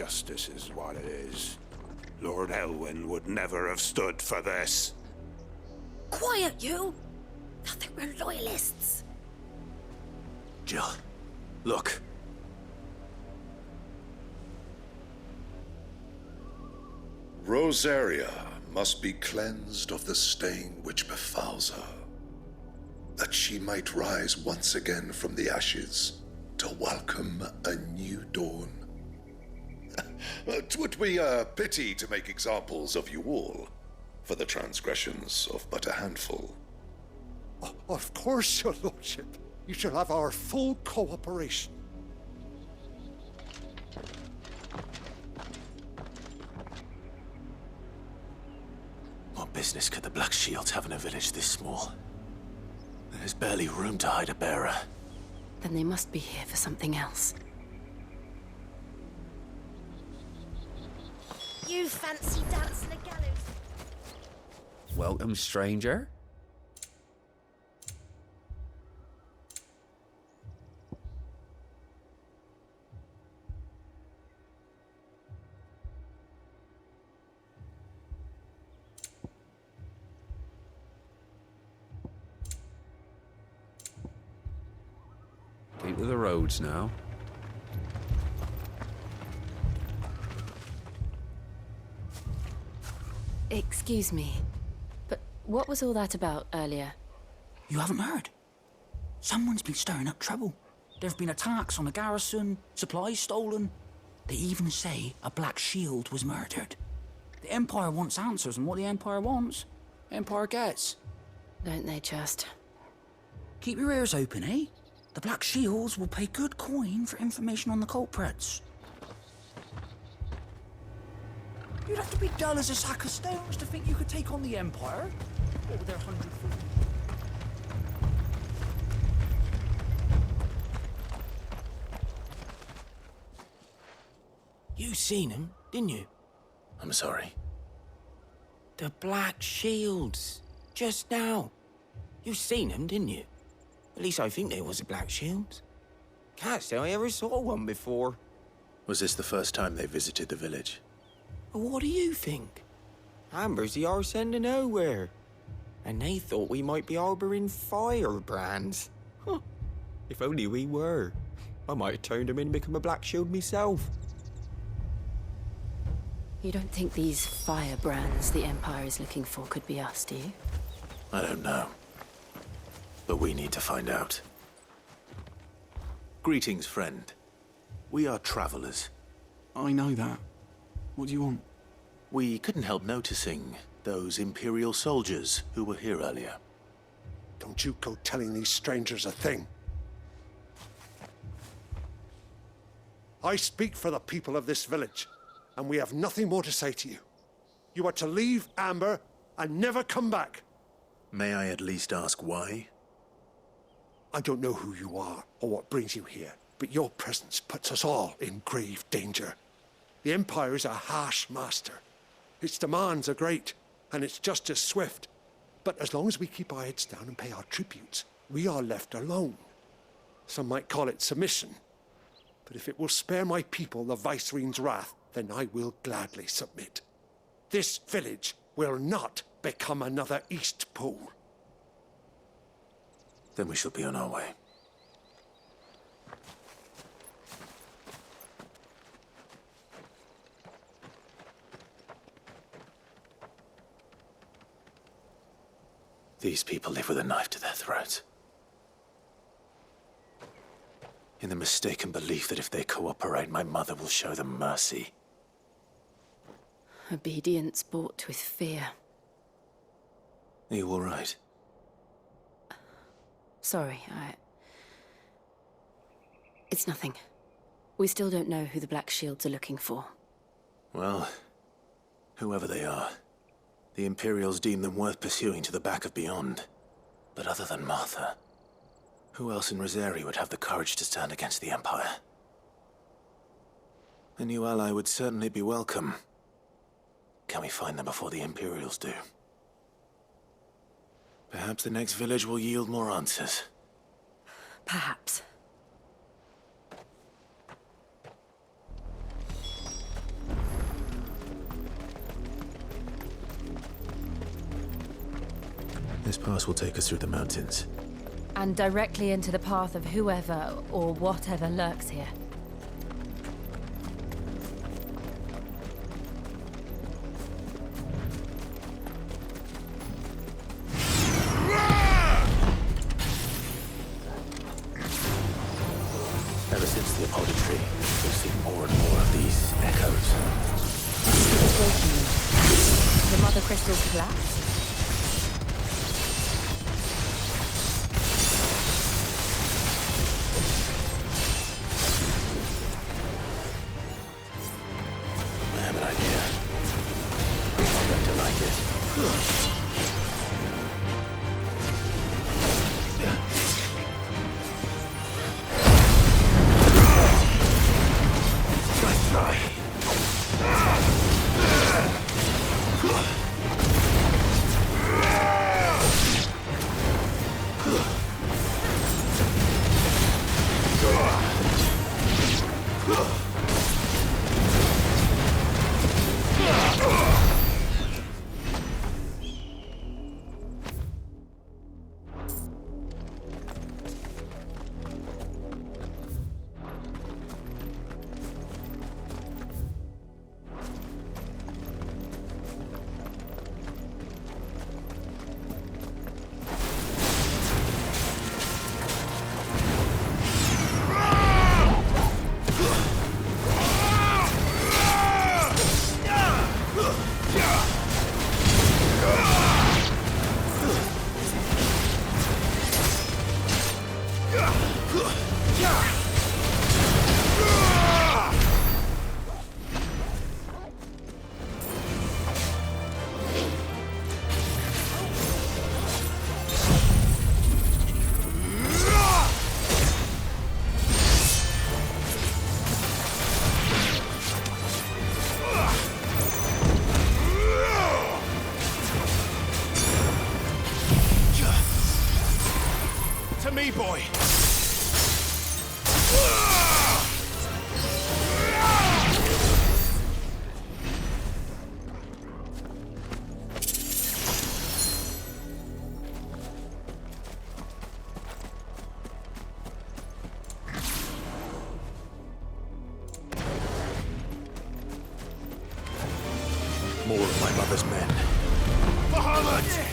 Justice is what it is. Lord Elwyn would never have stood for this. Quiet, you! They'll think we're loyalists. Jill, look. Rosaria must be cleansed of the stain which befouls her, that she might rise once again from the ashes to welcome a new dawn. 'Twould be a pity to make examples of you all, for the transgressions of but a handful. Of course, your lordship. You shall have our full cooperation. What business could the Black Shields have in a village this small? There's barely room to hide a bearer. Then they must be here for something else. You fancy dancing a gallows? Welcome, stranger. Keep to the roads now. Excuse me, but what was all that about earlier? You haven't heard? Someone's been stirring up trouble. There have been attacks on the garrison, supplies stolen. They even say a Black Shield was murdered. The Empire wants answers, and what the Empire wants, Empire gets. Don't they just? Keep your ears open, eh? The Black Shields will pay good coin for information on the culprits. You'd have to be dull as a sack of stones to think you could take on the Empire. What with their 100 foot? You seen him, didn't you? I'm sorry. The Black Shields. Just now. You seen them, didn't you? At least I think there was a Black Shield. Can't say I ever saw one before. Was this the first time they visited the village? Well, what do you think? Amber's the arse end of nowhere. And they thought we might be harboring firebrands. Huh. If only we were. I might have turned them in and become a Black Shield myself. You don't think these firebrands the Empire is looking for could be us, do you? I don't know. But we need to find out. Greetings, friend. We are travelers. I know that. What do you want? We couldn't help noticing those Imperial soldiers who were here earlier. Don't you go telling these strangers a thing. I speak for the people of this village, and we have nothing more to say to you. You are to leave Amber and never come back. May I at least ask why? I don't know who you are or what brings you here, but your presence puts us all in grave danger. The Empire is a harsh master. Its demands are great, and its justice swift. But as long as we keep our heads down and pay our tributes, we are left alone. Some might call it submission. But if it will spare my people the Viceroy's wrath, then I will gladly submit. This village will not become another East Pole. Then we shall be on our way. These people live with a knife to their throats. In the mistaken belief that if they cooperate, my mother will show them mercy. Obedience bought with fear. Are you all right? Sorry, It's nothing. We still don't know who the Black Shields are looking for. Well, whoever they are, the Imperials deem them worth pursuing to the back of beyond. But other than Martha, who else in Rosaria would have the courage to stand against the Empire? A new ally would certainly be welcome. Can we find them before the Imperials do? Perhaps the next village will yield more answers. Perhaps. This pass will take us through the mountains. And directly into the path of whoever or whatever lurks here. Ever since the apology, we've seen more and more of these echoes. What's waking you? The Mother Crystal collapsed? I have an idea. I'm going to like it. Let's try. To me, boy! More of my mother's men. Bahamut!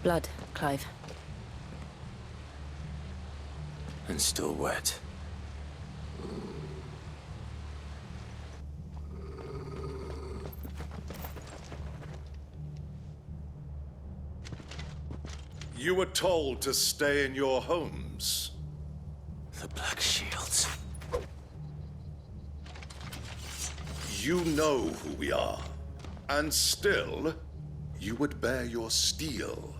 Blood, Clive. And still wet. You were told to stay in your homes. The Black Shields. You know who we are. And still, you would bear your steel.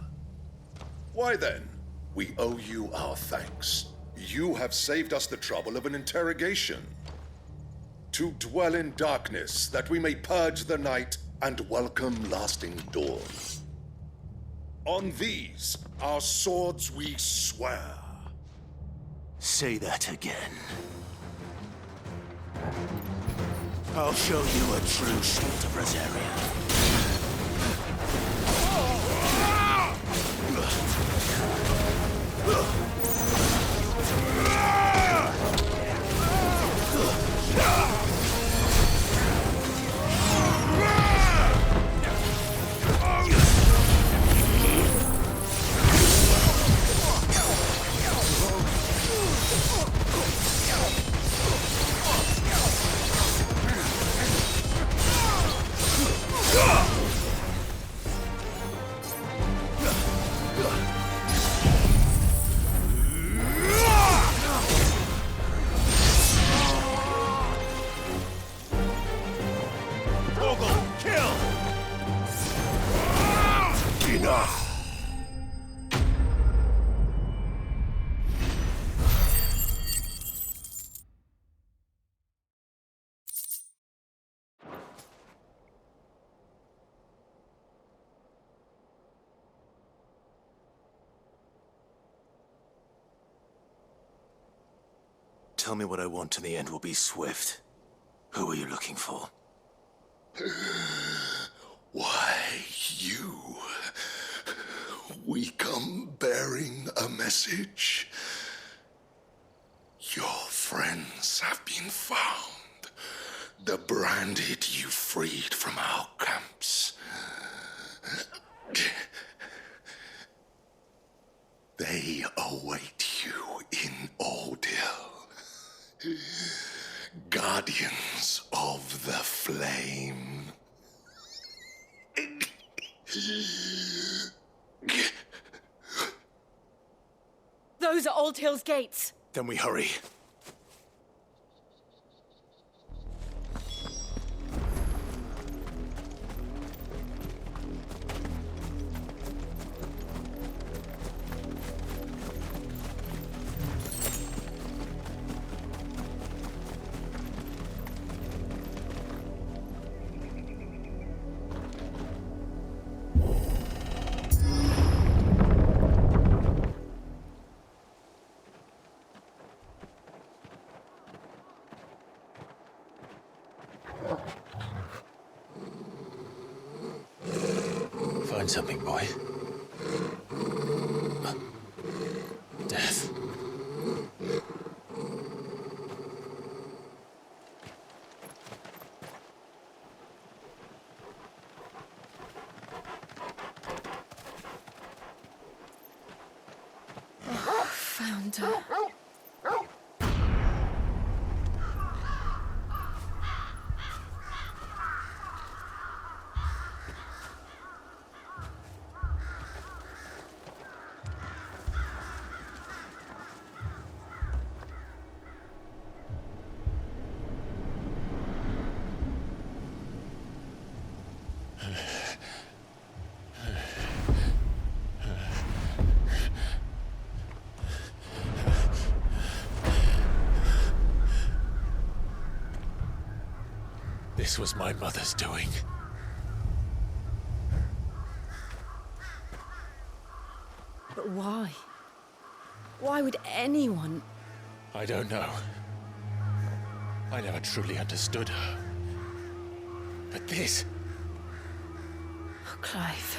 Why then? We owe you our thanks. You have saved us the trouble of an interrogation. To dwell in darkness, that we may purge the night and welcome lasting dawn. On these, our swords we swear. Say that again. I'll show you a true shield of Rosaria. Tell me what I want and the end will be swift. Who are you looking for? Why, you. We come bearing a message. Your friends have been found. The branded you freed from our camps. They await you in Ordeal. Guardians of the Flame. Those are Old Hill's gates. Then we hurry. Find something, boy. Death. Found her. This was my mother's doing. But why? Why would anyone? I don't know. I never truly understood her. But this... Oh, Clive.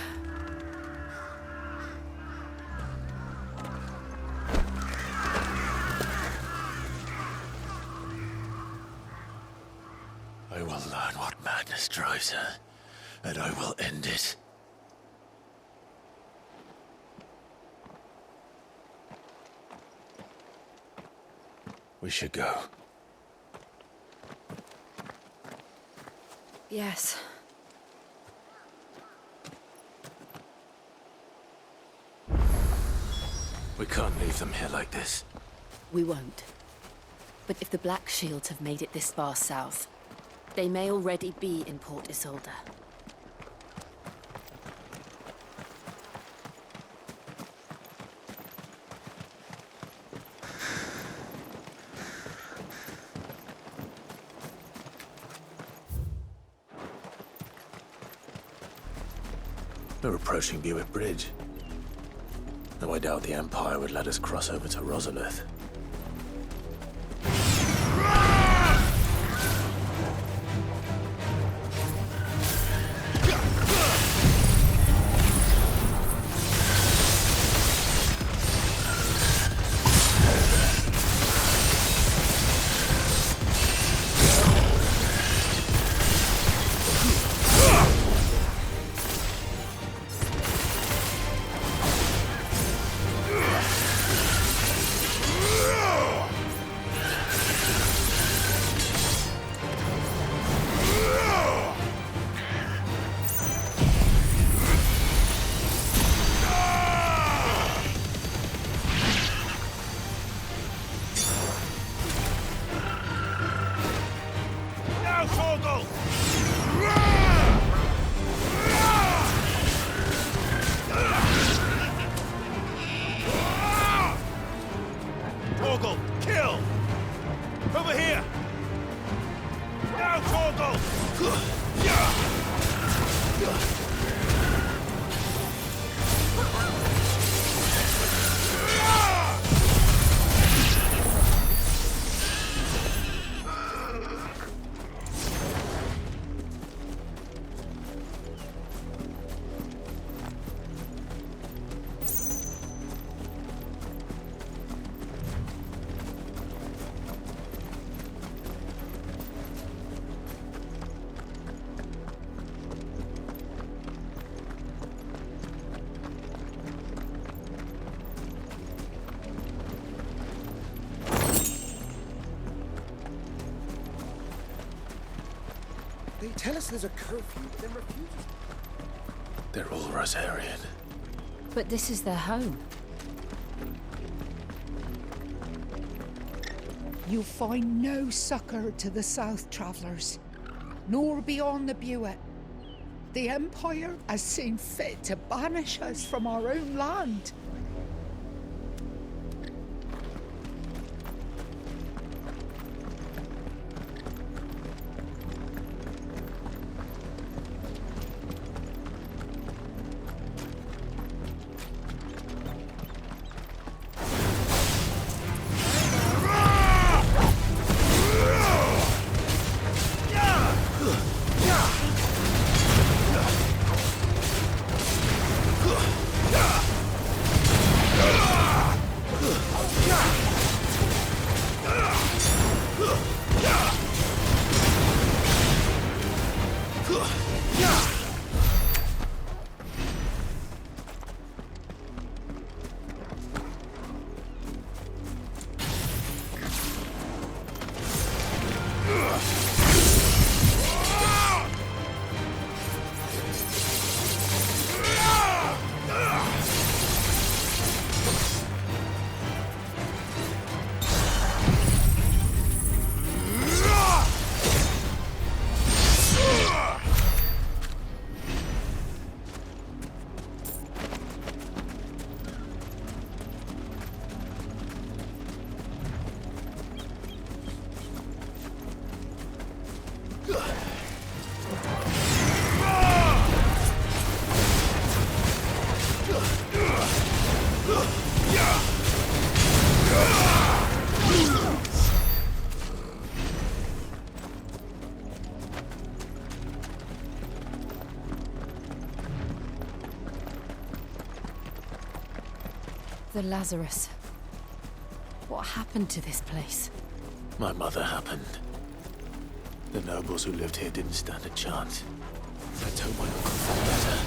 I will learn what madness drives her, and I will end it. We should go. Yes. We can't leave them here like this. We won't. But if the Black Shields have made it this far south, they may already be in Port Isolde. We're approaching Buick Bridge. Though I doubt the Empire would let us cross over to Rosalith. They tell us there's a curfew, but then refuse. They're all Rosarian. But this is their home. You'll find no succor to the south travellers, nor beyond the Buet. The Empire has seen fit to banish us from our own land. The Lazarus. What happened to this place? My mother happened. The nobles who lived here didn't stand a chance. I told my uncle for better.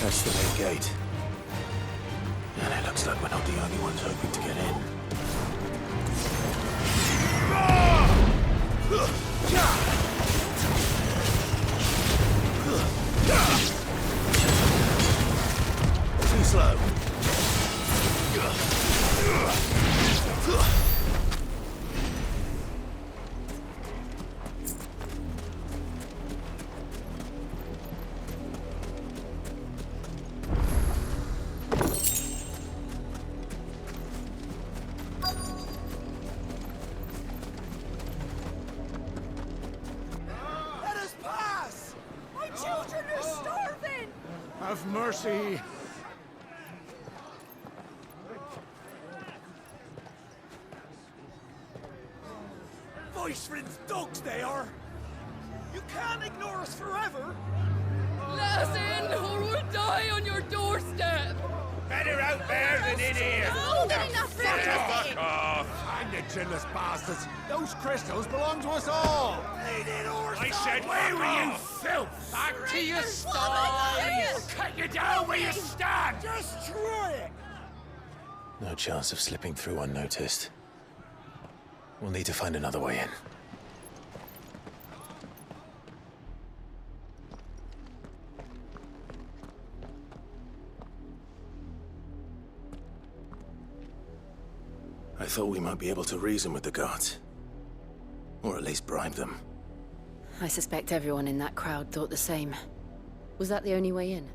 That's the main gate. And it looks like we're not the only ones hoping to get in. Too slow. Have mercy. Viceland's dogs they are. You can't ignore us forever. Let us in, or we'll die on your doorstep. Better out there than in here. Fuck off! Hang the chinless bastards. Those crystals belong to us all. I said, where were you, filth? Back to your sties. Cut you down where you stand. Destroy it. No chance of slipping through unnoticed. We'll need to find another way in. I thought we might be able to reason with the guards. Or at least bribe them. I suspect everyone in that crowd thought the same. Was that the only way in?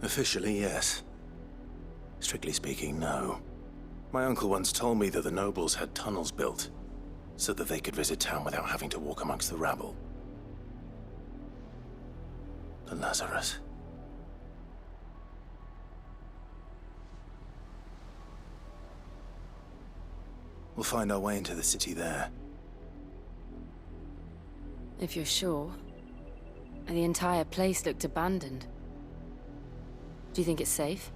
Officially, yes. Strictly speaking, no. My uncle once told me that the nobles had tunnels built, so that they could visit town without having to walk amongst the rabble. The Lazarus. We'll find our way into the city there. If you're sure. The entire place looked abandoned. Do you think it's safe?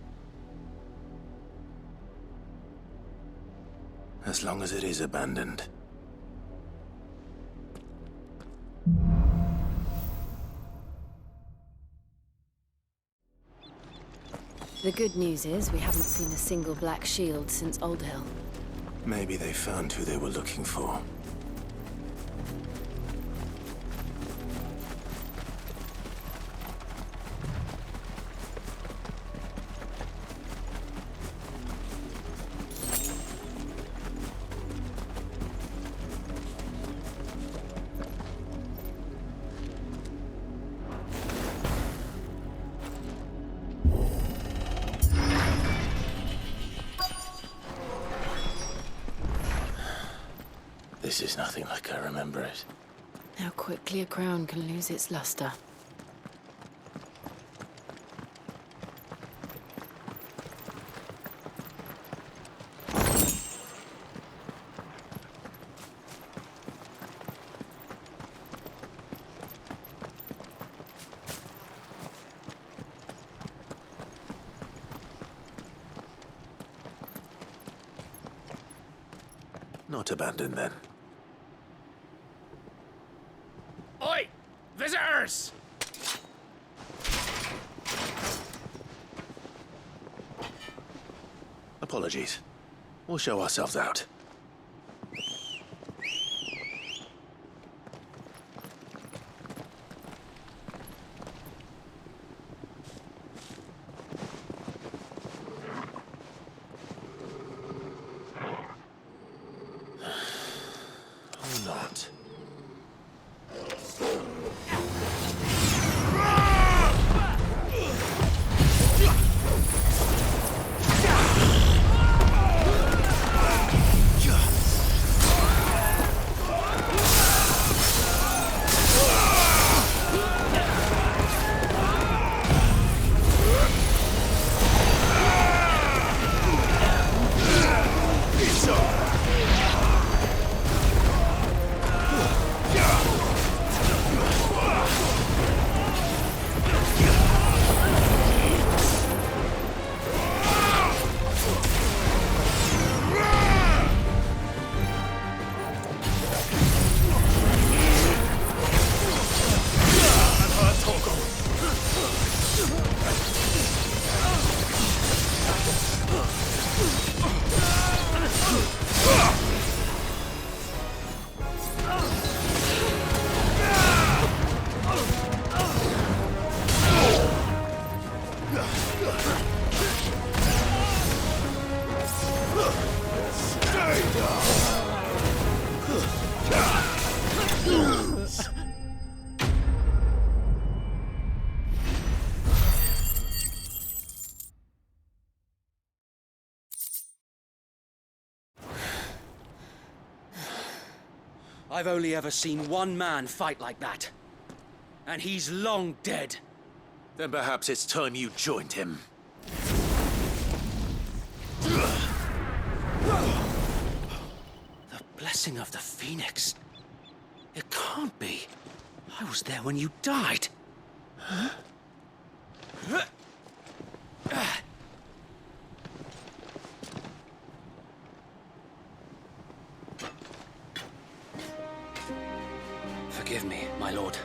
As long as it is abandoned. The good news is we haven't seen a single black shield since Old Hill. Maybe they found who they were looking for. This is nothing like I remember it. How quickly a crown can lose its luster. Not abandoned, then. Oi! Visitors! Apologies. We'll show ourselves out. Or not. I've only ever seen one man fight like that. And he's long dead. Then perhaps it's time you joined him. The blessing of the Phoenix. It can't be. I was there when you died. Huh? Forgive me, my lord.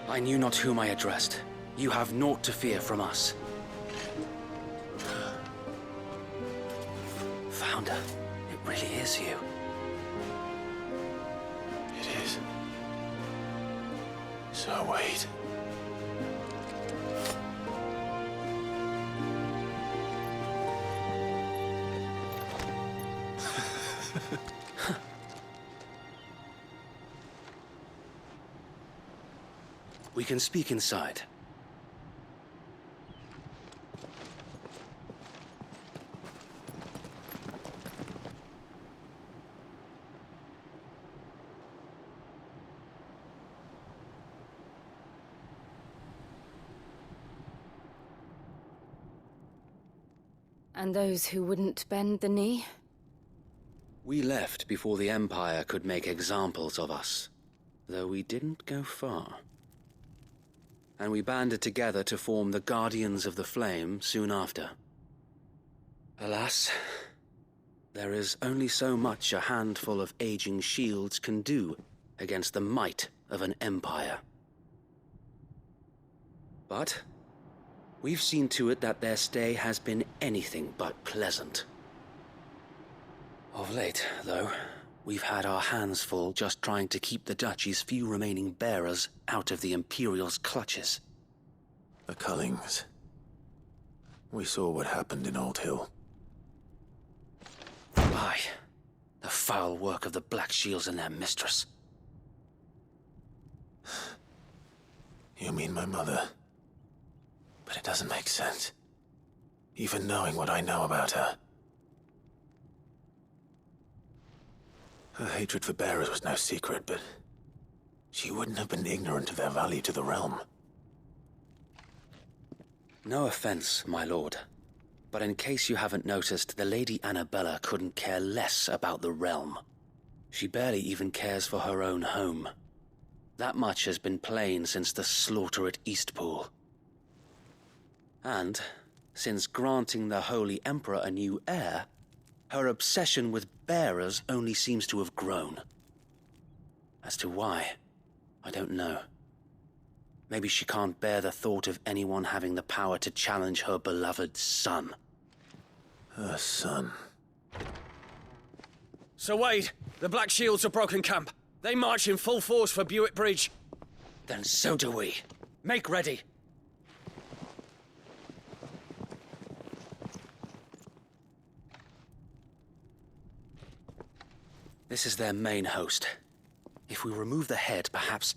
I knew not whom I addressed. You have naught to fear from us. Founder, it really is you. It is. So wait. We can speak inside. And those who wouldn't bend the knee? We left before the Empire could make examples of us, though we didn't go far. And we banded together to form the Guardians of the Flame soon after. Alas, there is only so much a handful of aging shields can do against the might of an empire. But we've seen to it that their stay has been anything but pleasant. Of late, though, we've had our hands full just trying to keep the Duchy's few remaining bearers out of the Imperial's clutches. The Cullings. We saw what happened in Old Hill. Aye. The foul work of the Black Shields and their mistress. You mean my mother? But it doesn't make sense. Even knowing what I know about her. Her hatred for bearers was no secret, but she wouldn't have been ignorant of their value to the realm. No offense, my lord, but in case you haven't noticed, the Lady Annabella couldn't care less about the realm. She barely even cares for her own home. That much has been plain since the slaughter at Eastpool. And, since granting the Holy Emperor a new heir, her obsession with bearers only seems to have grown. As to why, I don't know. Maybe she can't bear the thought of anyone having the power to challenge her beloved son. Her son. Sir Wade, the Black Shields have broken camp. They march in full force for Buick Bridge. Then so do we. Make ready. This is their main host. If we remove the head, perhaps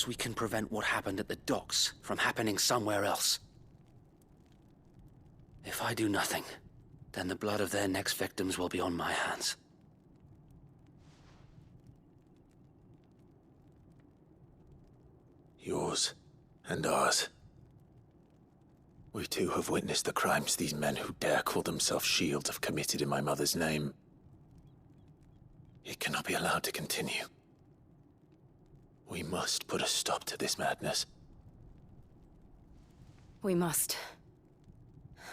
we can prevent what happened at the docks from happening somewhere else. If I do nothing, then the blood of their next victims will be on my hands. Yours and ours. We too have witnessed the crimes these men who dare call themselves shields have committed in my mother's name. It cannot be allowed to continue. We must put a stop to this madness. We must.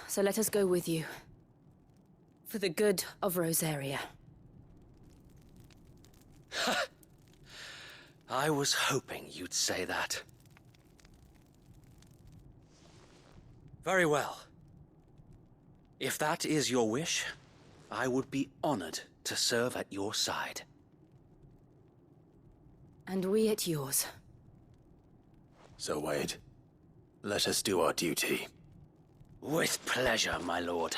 So let us go with you. For the good of Rosaria. I was hoping you'd say that. Very well. If that is your wish, I would be honored to serve at your side. And we at yours. So, Wade, let us do our duty. With pleasure, my lord.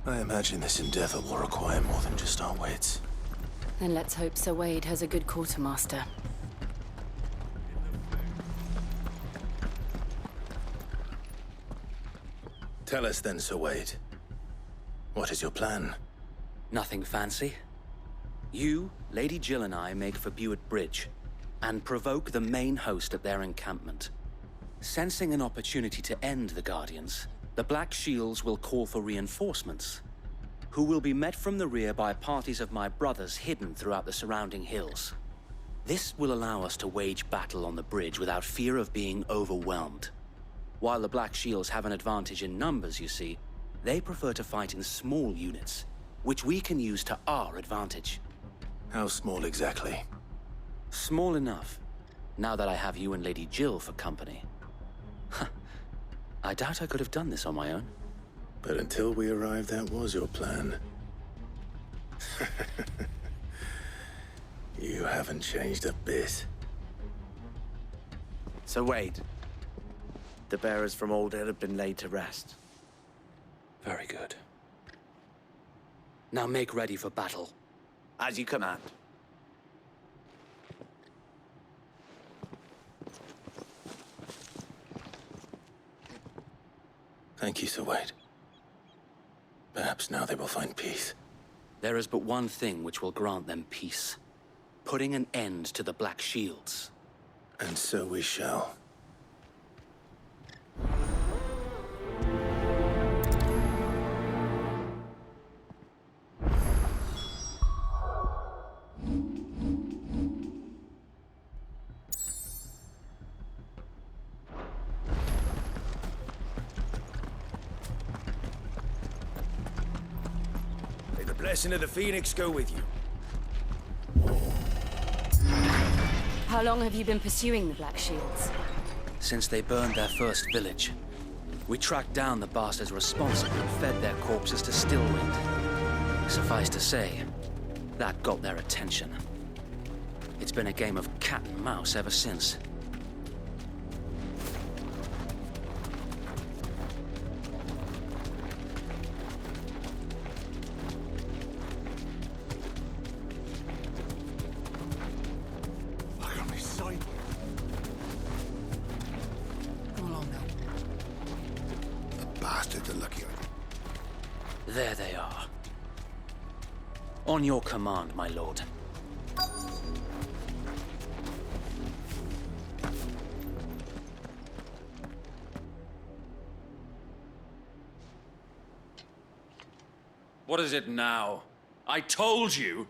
I imagine this endeavor will require more than just our wits. Then let's hope Sir Wade has a good quartermaster. Tell us then, Sir Wade. What is your plan? Nothing fancy. You, Lady Jill and I make for Buick Bridge, and provoke the main host at their encampment. Sensing an opportunity to end the Guardians, the Black Shields will call for reinforcements, who will be met from the rear by parties of my brothers hidden throughout the surrounding hills. This will allow us to wage battle on the bridge without fear of being overwhelmed. While the Black Shields have an advantage in numbers, you see, they prefer to fight in small units, which we can use to our advantage. How small exactly? Small enough, now that I have you and Lady Jill for company. I doubt I could have done this on my own. But until we arrived, that was your plan. You haven't changed a bit. Sir Wade, the bearers from Old Hill have been laid to rest. Very good. Now make ready for battle. As you command. Thank you, Sir Wade. Perhaps now they will find peace. There is but one thing which will grant them peace. Putting an end to the Black Shields. And so we shall. May the blessing of the Phoenix go with you. How long have you been pursuing the Black Shields? Since they burned their first village. We tracked down the bastards responsible and fed their corpses to Stillwind. Suffice to say, that got their attention. It's been a game of cat and mouse ever since. bastards are lucky I did. There they are. On your command, my lord. What is it now? I told you!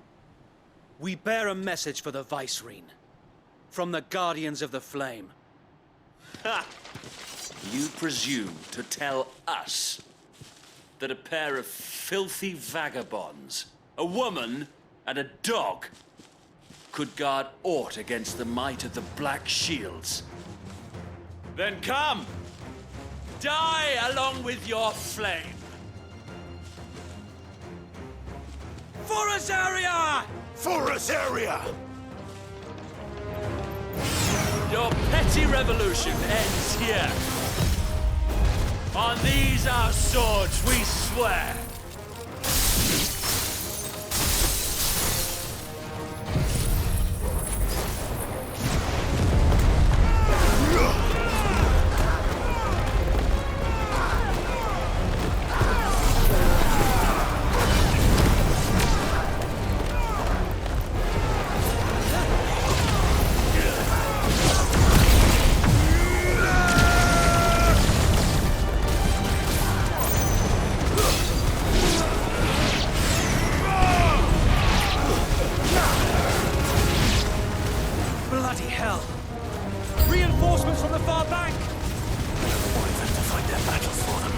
We bear a message for the Vicereine. From the Guardians of the Flame. Ha! You presume to tell us that a pair of filthy vagabonds, a woman and a dog, could guard aught against the might of the Black Shields? Then come! Die along with your flame! For Azaria! For Azaria! Your petty revolution ends here. On these our swords we swear. Bloody hell! Reinforcements from the far bank! Want them to fight their battles for them.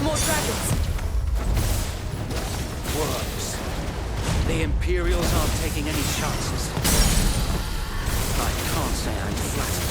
More dragons! Worms. The Imperials aren't taking any chances. I can't say I'm flattered.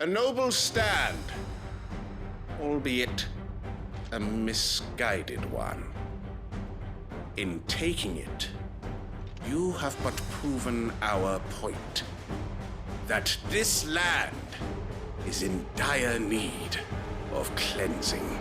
A noble stand, albeit a misguided one. In taking it, you have but proven our point, that this land is in dire need of cleansing.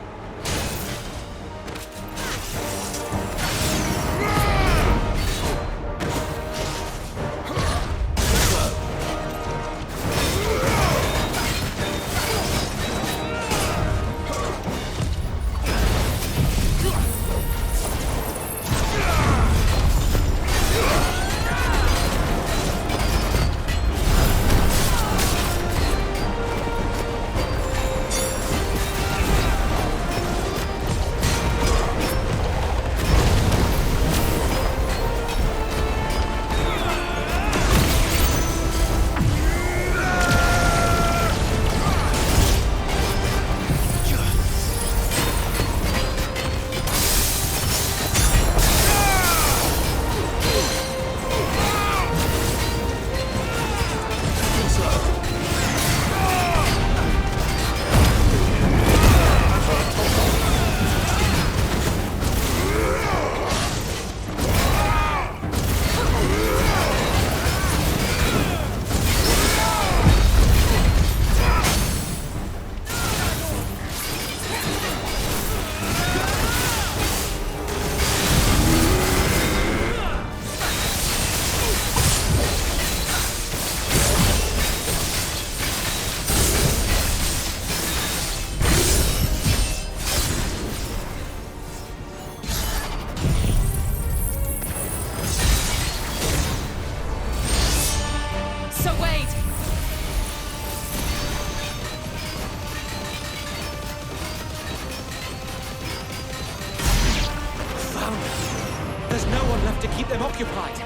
no one left to keep them occupied.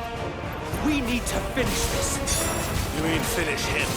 We need to finish this. You mean finish him?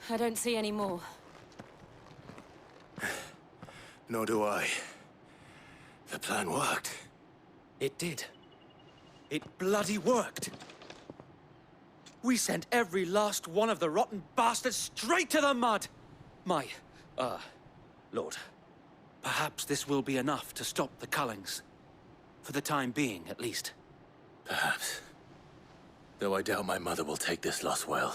I don't see any more. Nor do I. The plan worked. It did. It bloody worked. We sent every last one of the rotten bastards straight to the mud. Lord, perhaps this will be enough to stop the Cullings. For the time being, at least. Perhaps. Though I doubt my mother will take this loss well.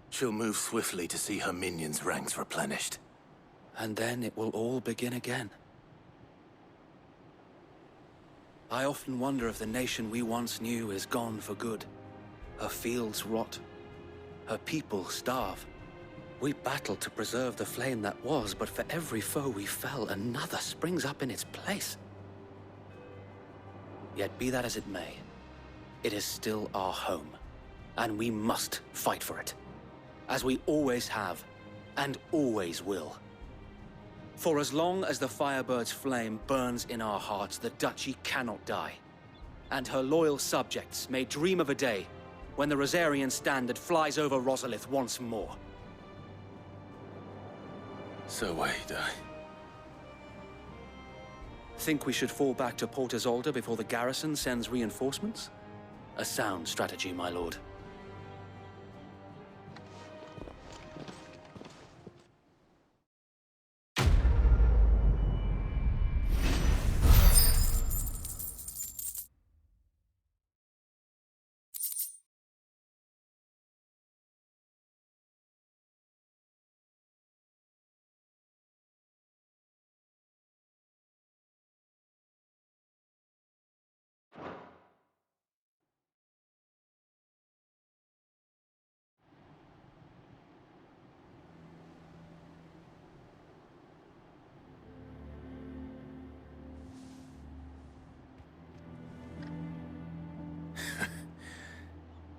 She'll move swiftly to see her minions' ranks replenished. And then it will all begin again. I often wonder if the nation we once knew is gone for good. Her fields rot. Her people starve. We battled to preserve the flame that was, but for every foe we fell, another springs up in its place. Yet be that as it may, it is still our home, and we must fight for it. As we always have, and always will. For as long as the Firebird's flame burns in our hearts, the Duchy cannot die. And her loyal subjects may dream of a day when the Rosarian standard flies over Rosalith once more. So wait, Think we should fall back to Port Isolde before the garrison sends reinforcements? A sound strategy, my lord.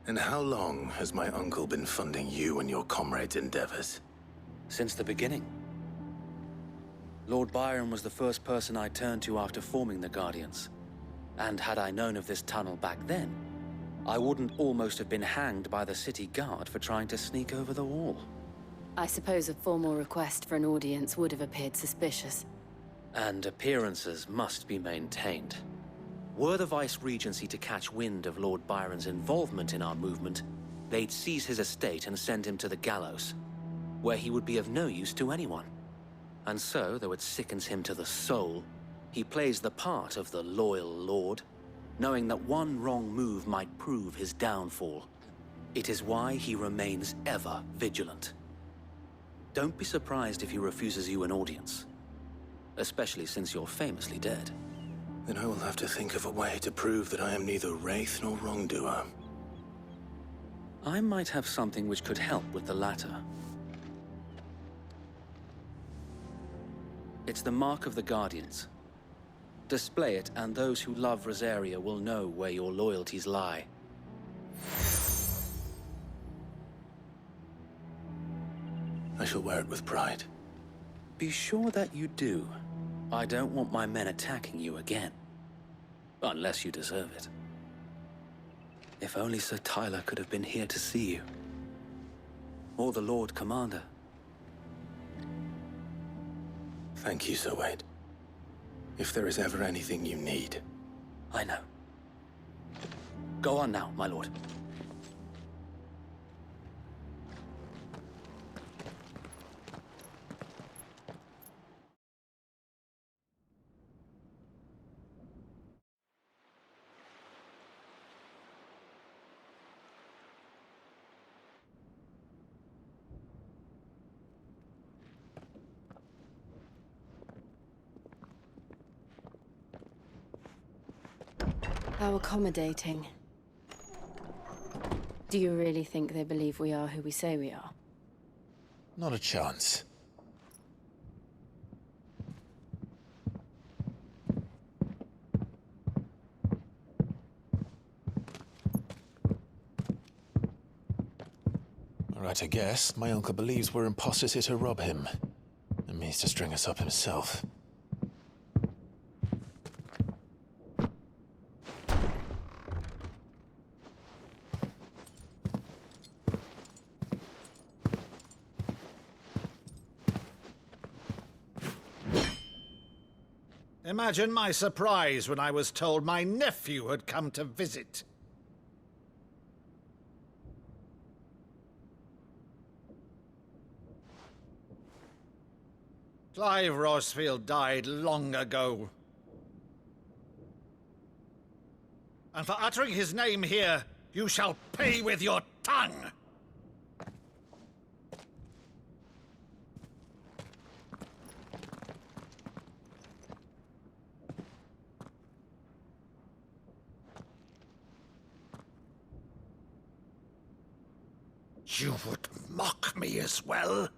And how long has my uncle been funding you and your comrades' endeavors? Since the beginning. Lord Byron was the first person I turned to after forming the Guardians. And had I known of this tunnel back then, I wouldn't almost have been hanged by the city guard for trying to sneak over the wall. I suppose a formal request for an audience would have appeared suspicious. And appearances must be maintained. Were the Vice-Regency to catch wind of Lord Byron's involvement in our movement, they'd seize his estate and send him to the gallows, where he would be of no use to anyone. And so, though it sickens him to the soul, he plays the part of the loyal lord, knowing that one wrong move might prove his downfall. It is why he remains ever vigilant. Don't be surprised if he refuses you an audience, especially since you're famously dead. Then I will have to think of a way to prove that I am neither wraith nor wrongdoer. I might have something which could help with the latter. It's the mark of the Guardians. Display it, and those who love Rosaria will know where your loyalties lie. I shall wear it with pride. Be sure that you do. I don't want my men attacking you again. Unless you deserve it. If only Sir Tyler could have been here to see you. Or the Lord Commander. Thank you, Sir Wade. If there is ever anything you need. I know. Go on now, my lord. How accommodating. Do you really think they believe we are who we say we are? Not a chance. All right, I guess. My uncle believes we're imposters here to rob him. And means to string us up himself. Imagine my surprise when I was told my nephew had come to visit. Clive Rosfield died long ago. And for uttering his name here, you shall pay with your tongue! You would mock me as well?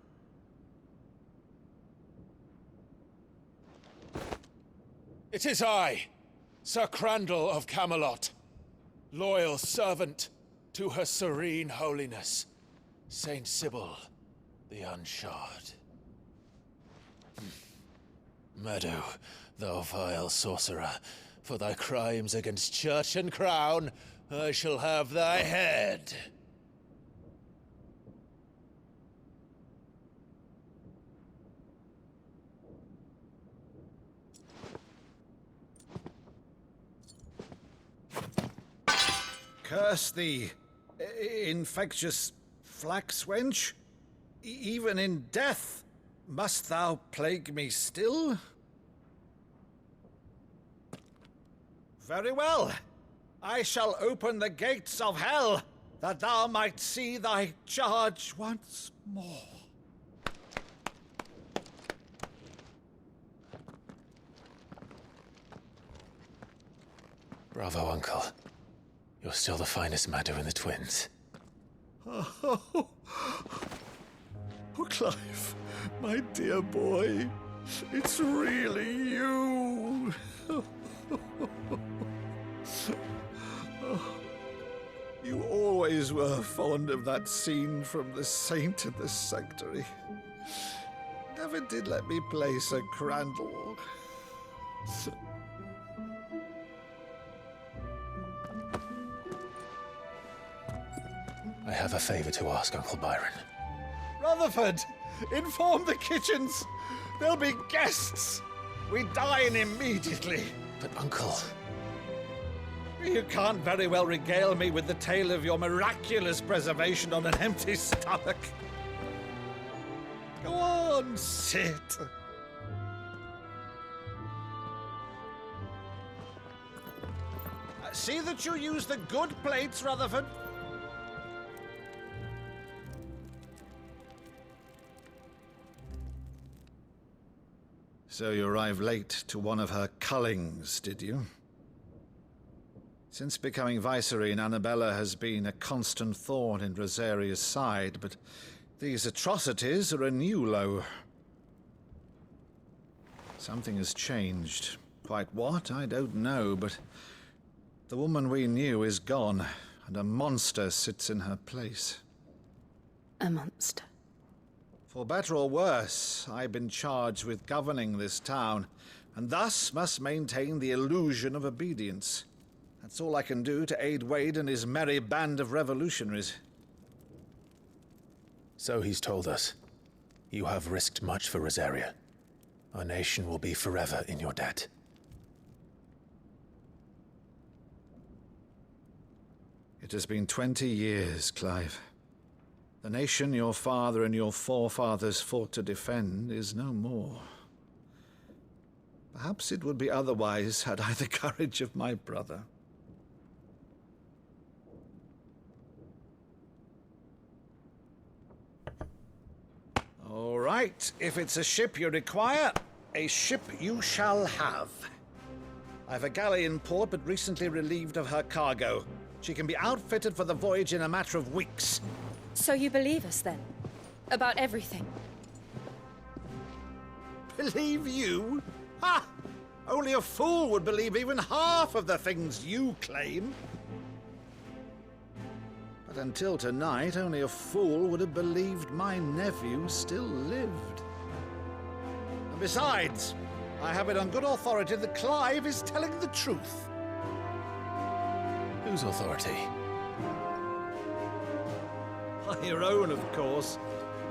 It is I, Sir Crandall of Camelot, loyal servant to Her Serene Holiness, Saint Sybil the Unshod. Meadow, thou vile sorcerer, for thy crimes against church and crown, I shall have thy head. Curse thee, infectious flax wench. Even in death, must thou plague me still? Very well. I shall open the gates of hell, that thou might see thy charge once more. Bravo, Uncle. You're still the finest Meadow in the twins. Oh, Clive, my dear boy, it's really you. You always were fond of that scene from The Saint in the Sanctuary. Never did let me play Sir Crandall. I have a favor to ask, Uncle Byron. Rutherford, inform the kitchens. There'll be guests. We dine immediately. But, Uncle... You can't very well regale me with the tale of your miraculous preservation on an empty stomach. Go on, sit. See that you use the good plates, Rutherford. So you arrived late to one of her cullings, did you? Since becoming Vicereine, Annabella has been a constant thorn in Rosaria's side, but these atrocities are a new low. Something has changed. Quite what, I don't know, but the woman we knew is gone, and a monster sits in her place. A monster? For better or worse, I've been charged with governing this town, and thus must maintain the illusion of obedience. That's all I can do to aid Wade and his merry band of revolutionaries. So he's told us. You have risked much for Rosaria. Our nation will be forever in your debt. It has been 20 years, Clive. The nation your father and your forefathers fought to defend is no more. Perhaps it would be otherwise had I the courage of my brother. All right, if it's a ship you require, a ship you shall have. I've a galley in port, but recently relieved of her cargo. She can be outfitted for the voyage in a matter of weeks. So you believe us, then? About everything? Believe you? Ha! Only a fool would believe even half of the things you claim. But until tonight, only a fool would have believed my nephew still lived. And besides, I have it on good authority that Clive is telling the truth. Whose authority? Your own, of course.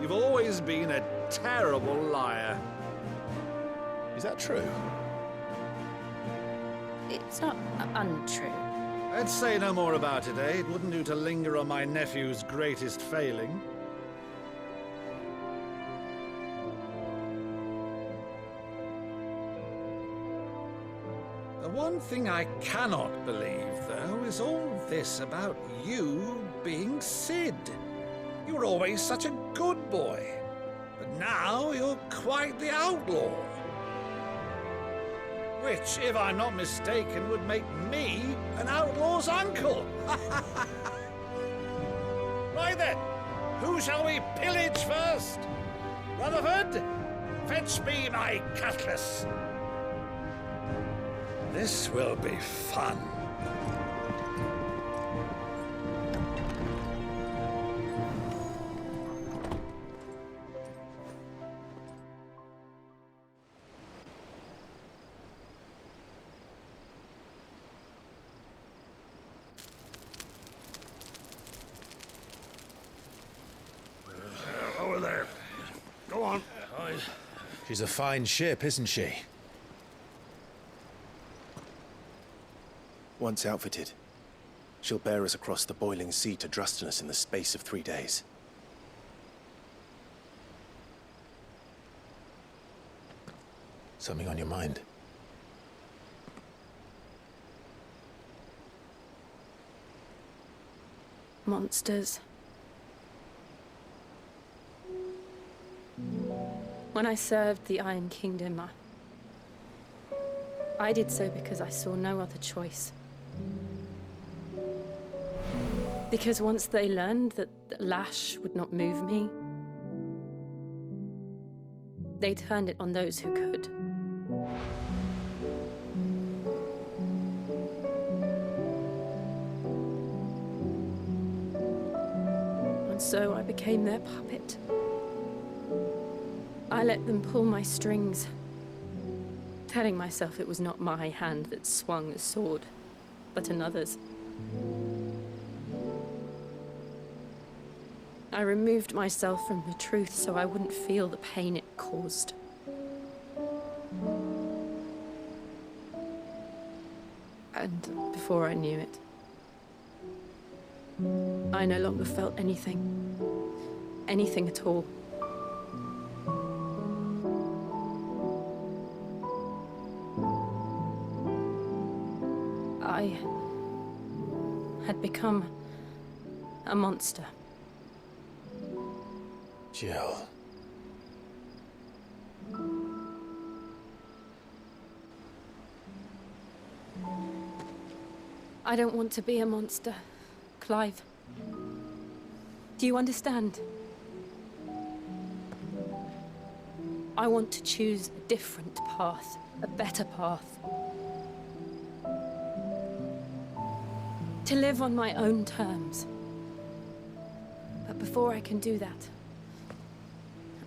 You've always been a terrible liar. Is that true? It's not untrue. Let's say no more about it, eh? It wouldn't do to linger on my nephew's greatest failing. The one thing I cannot believe, though, is all this about you being Sid. You were always such a good boy, but now you're quite the outlaw. Which, if I'm not mistaken, would make me an outlaw's uncle. Right then, who shall we pillage first? Rutherford, fetch me my cutlass. This will be fun. Over there. Go on. She's a fine ship, isn't she? Once outfitted, she'll bear us across the boiling sea to Drustinus in the space of 3 days. Something on your mind? Monsters. When I served the Iron Kingdom, I did so because I saw no other choice. Because once they learned that the lash would not move me, they turned it on those who could. And so I became their puppet. I let them pull my strings, telling myself it was not my hand that swung the sword, but another's. I removed myself from the truth so I wouldn't feel the pain it caused. And before I knew it, I no longer felt anything. Anything at all. I had become a monster. Jill. I don't want to be a monster, Clive. Do you understand? I want to choose a different path, a better path. To live on my own terms. But before I can do that,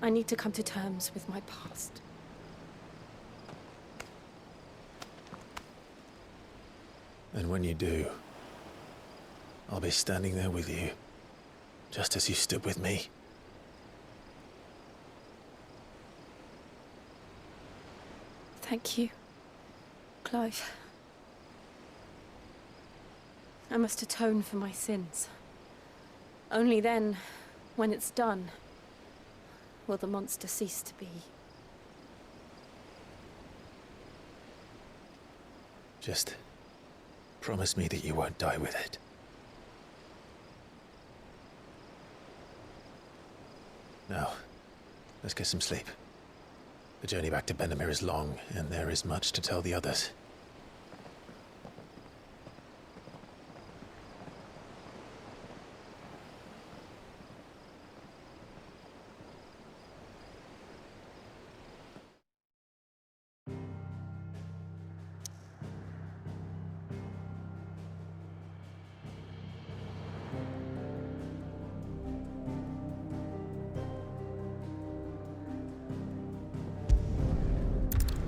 I need to come to terms with my past. And when you do, I'll be standing there with you, just as you stood with me. Thank you, Clive. I must atone for my sins. Only then, when it's done, will the monster cease to be. Just promise me that you won't die with it. Now, let's get some sleep. The journey back to Benamir is long, and there is much to tell the others.